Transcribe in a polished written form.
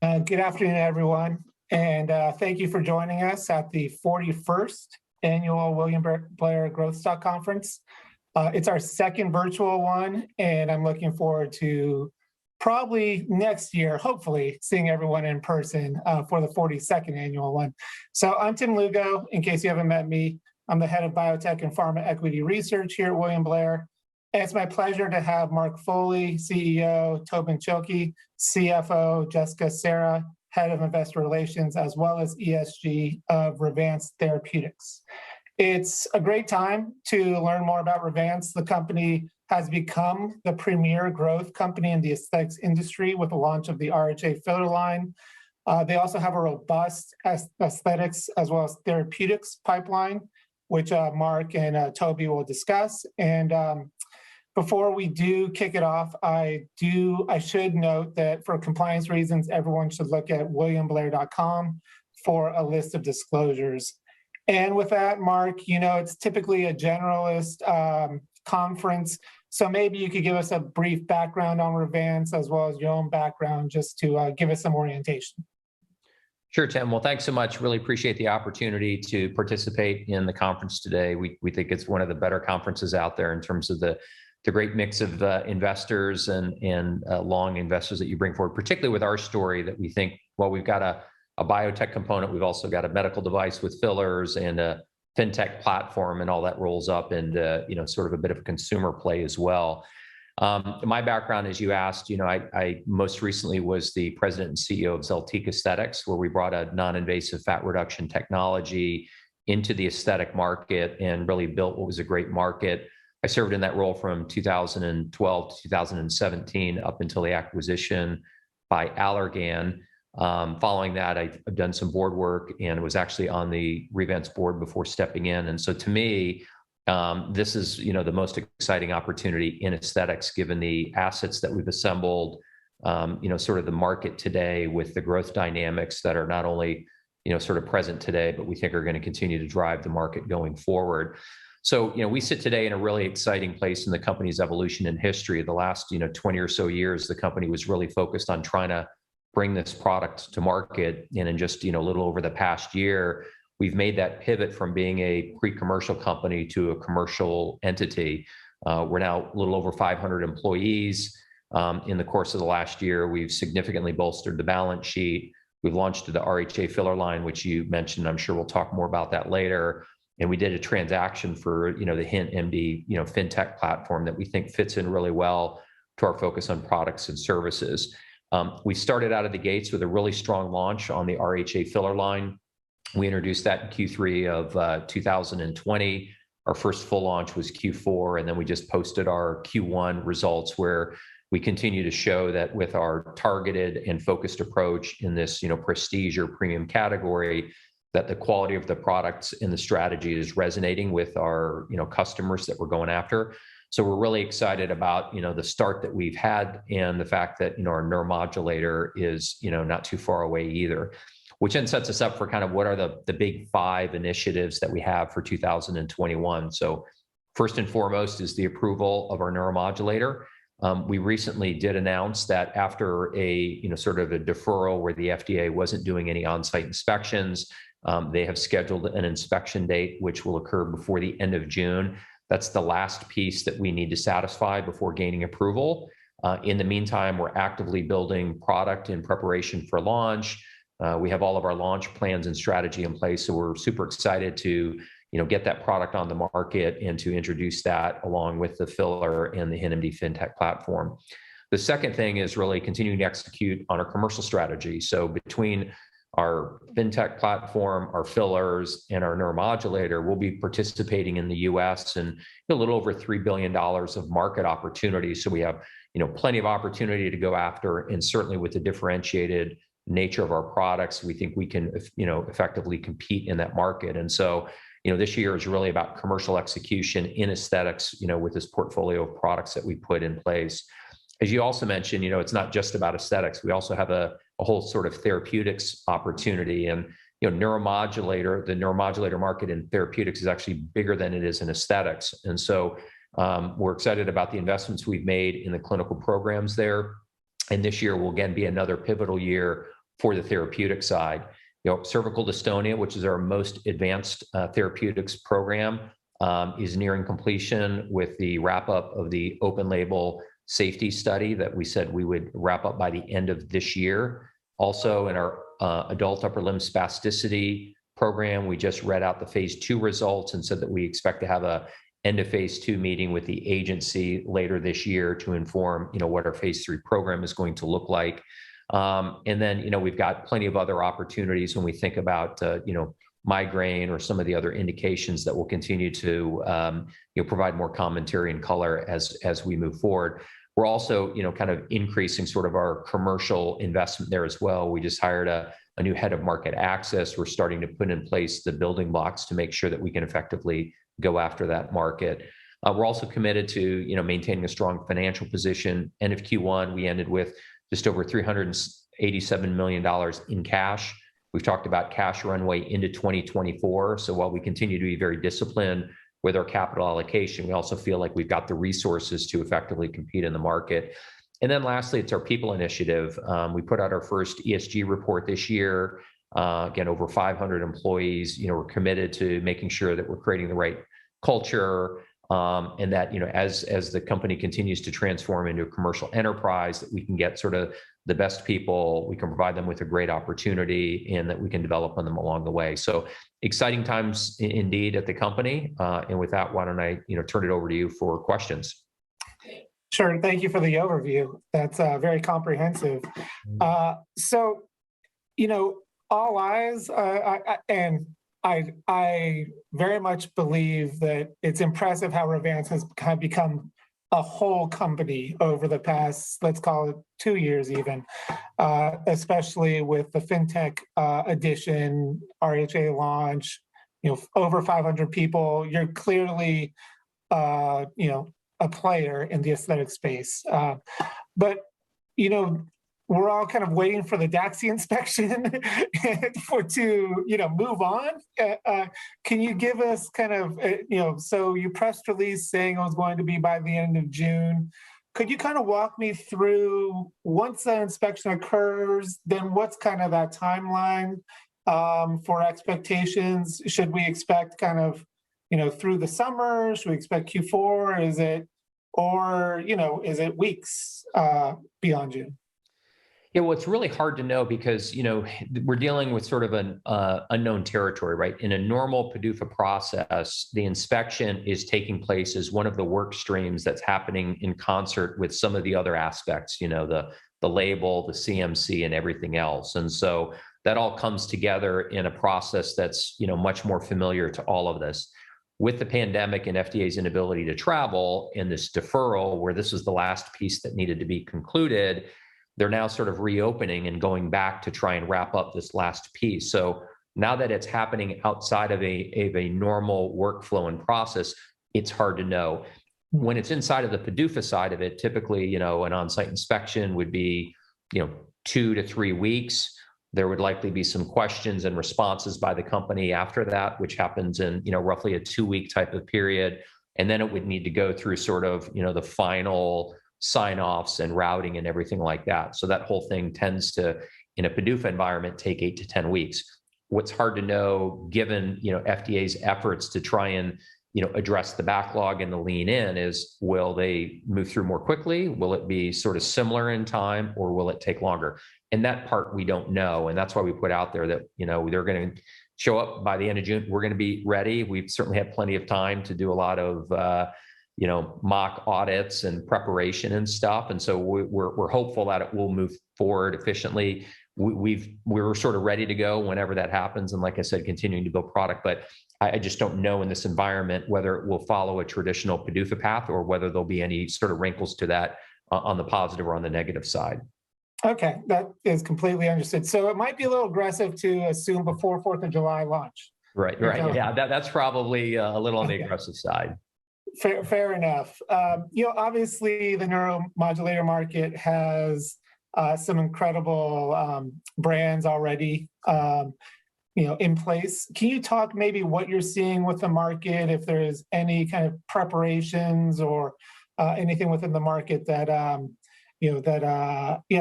Good afternoon, everyone, and thank you for joining us at the 41st Annual William Blair Growth Stock Conference. It's our second virtual one, and I'm looking forward to probably next year, hopefully, seeing everyone in person for the 42nd annual one. So I'm Tim Lugo. In case you haven't met me, I'm the head of biotech and pharma equity research here at William Blair. And it's my pleasure to have Mark Foley, CEO, Tobin Chilke, CFO, Jessica Serra, Head of Investor Relations, as well as ESG of Revance Therapeutics. It's a great time to learn more about Revance. The company has become the premier growth company in the aesthetics industry with the launch of the RHA filler line. They also have a robust aesthetics as well as therapeutics pipeline, which Mark and Toby will discuss. And before we do kick it off, I should note that for compliance reasons, everyone should look at williamblair.com for a list of disclosures. And with that, Mark, it's typically a generalist conference, so maybe you could give us a brief background on Revance as well as your own background, just to give us some orientation. Sure, Tim. Well, thanks so much. Really appreciate the opportunity to participate in the conference today. We think it's one of the better conferences out there in terms of the great mix of investors and long investors that you bring forward, particularly with our story that we think, well, we've got a biotech component, we've also got a medical device with fillers and a fintech platform, and all that rolls up into sort of a bit of a consumer play as well. My background, as you asked, I most recently was the president and CEO of Zeltiq Aesthetics, where we brought a non-invasive fat reduction technology into the aesthetic market and really built what was a great market. I served in that role from 2012 to 2017 up until the acquisition by Allergan. Following that, I've done some board work and was actually on the Revance board before stepping in. And so to me, this is the most exciting opportunity in aesthetics, given the assets that we've assembled, sort of the market today with the growth dynamics that are not only sort of present today, but we think are going to continue to drive the market going forward. So, we sit today in a really exciting place in the company's evolution and history. The last, 20 or so years, the company was really focused on trying to bring this product to market. And in just, a little over the past year, we've made that pivot from being a pre-commercial company to a commercial entity. We're now a little over 500 employees. In the course of the last year, we've significantly bolstered the balance sheet. We've launched the RHA filler line, which you mentioned. I'm sure we'll talk more about that later. And we did a transaction for, the HintMD, fintech platform that we think fits in really well to our focus on products and services. We started out of the gates with a really strong launch on the RHA filler line. We introduced that in Q3 of 2020. Our first full launch was Q4, and then we just posted our Q1 results, where we continue to show that with our targeted and focused approach in this, prestige or premium category, that the quality of the products and the strategy is resonating with our, customers that we're going after. So we're really excited about, the start that we've had and the fact that, our neuromodulator is, not too far away either, which then sets us up for kind of what are the big 5 initiatives that we have for 2021. So first and foremost is the approval of our neuromodulator. We recently did announce that after a, sort of a deferral where the FDA wasn't doing any on-site inspections, they have scheduled an inspection date, which will occur before the end of June. That's the last piece that we need to satisfy before gaining approval. In the meantime, we're actively building product in preparation for launch. We have all of our launch plans and strategy in place, so we're super excited to get that product on the market and to introduce that along with the filler and the HintMD fintech platform. The second thing is really continuing to execute on our commercial strategy. So between our fintech platform, our fillers, and our neuromodulator, we'll be participating in the US and a little over $3 billion of market opportunity. So we have plenty of opportunity to go after, and certainly with the differentiated nature of our products, we think we can effectively compete in that market. And so this year is really about commercial execution in aesthetics, with this portfolio of products that we put in place. As you also mentioned, it's not just about aesthetics. We also have a whole sort of therapeutics opportunity, and the neuromodulator market in therapeutics is actually bigger than it is in aesthetics. And so we're excited about the investments we've made in the clinical programs there. And this year will again be another pivotal year for the therapeutic side. Cervical dystonia, which is our most advanced therapeutics program, is nearing completion with the wrap up of the open label safety study that we said we would wrap up by the end of this year. Also, in our adult upper limb spasticity program, we just read out the phase 2 results and said that we expect to have a end of phase 2 meeting with the agency later this year to inform, what our phase 3 program is going to look like. And then, we've got plenty of other opportunities when we think about, migraine or some of the other indications that will continue to, provide more commentary and color as we move forward. We're also, kind of increasing sort of our commercial investment there as well. We just hired a new head of market access. We're starting to put in place the building blocks to make sure that we can effectively go after that market. We're also committed to, maintaining a strong financial position. End of Q1, we ended with just over $387 million in cash. We've talked about cash runway into 2024. So while we continue to be very disciplined with our capital allocation, we also feel like we've got the resources to effectively compete in the market. And then lastly, it's our people initiative. We put out our first ESG report this year. Again, over 500 employees. We're committed to making sure that we're creating the right culture, and that, as the company continues to transform into a commercial enterprise, that we can get sort of the best people, we can provide them with a great opportunity, and that we can develop on them along the way. So exciting times indeed at the company. And with that, why don't I, turn it over to you for questions? Sure. Thank you for the overview. That's very comprehensive. So, all eyes, I very much believe that it's impressive how Revance has kind of become a whole company over the past, let's call it 2 years even, especially with the FinTech edition, RHA launch, over 500 people. You're clearly, a player in the aesthetic space. But, we're all kind of waiting for the DAXI inspection to move on. Can you give us kind of, so you press release saying it was going to be by the end of June. Could you kind of walk me through, once that inspection occurs, then what's kind of that timeline for expectations? Should we expect kind of, through the summer? Should we expect Q4? Is it weeks beyond June? Yeah, well, it's really hard to know because, we're dealing with sort of an unknown territory, right? In a normal PDUFA process, the inspection is taking place as one of the work streams that's happening in concert with some of the other aspects, the label, the CMC, and everything else. And so that all comes together in a process that's, much more familiar to all of this. With the pandemic and FDA's inability to travel and this deferral, where this was the last piece that needed to be concluded, they're now sort of reopening and going back to try and wrap up this last piece. So now that it's happening outside of a normal workflow and process, it's hard to know. When it's inside of the PDUFA side of it, typically, an on-site inspection would be, 2 to 3 weeks. There would likely be some questions and responses by the company after that, which happens in, roughly a 2-week type of period. And then it would need to go through sort of, the final sign-offs and routing and everything like that. So that whole thing tends to, in a PDUFA environment, take 8 to 10 weeks. What's hard to know, given, FDA's efforts to try and, address the backlog and the lean in, is will they move through more quickly? Will it be sort of similar in time, or will it take longer? And that part we don't know. And that's why we put out there that, they're going to show up by the end of June. We're going to be ready. We've certainly had plenty of time to do a lot of, mock audits and preparation and stuff. And so we're hopeful that it will move forward efficiently. We're sort of ready to go whenever that happens. And like I said, continuing to build product, but I just don't know in this environment whether it will follow a traditional PDUFA path or whether there'll be any sort of wrinkles to that on the positive or on the negative side. Okay, that is completely understood. So it might be a little aggressive to assume before 4th of July launch. Right. Yeah, that's probably a little on the aggressive side. Fair enough. Obviously the neuromodulator market has some incredible brands already, in place. Can you talk maybe what you're seeing with the market, if there is any kind of preparations or anything within the market that,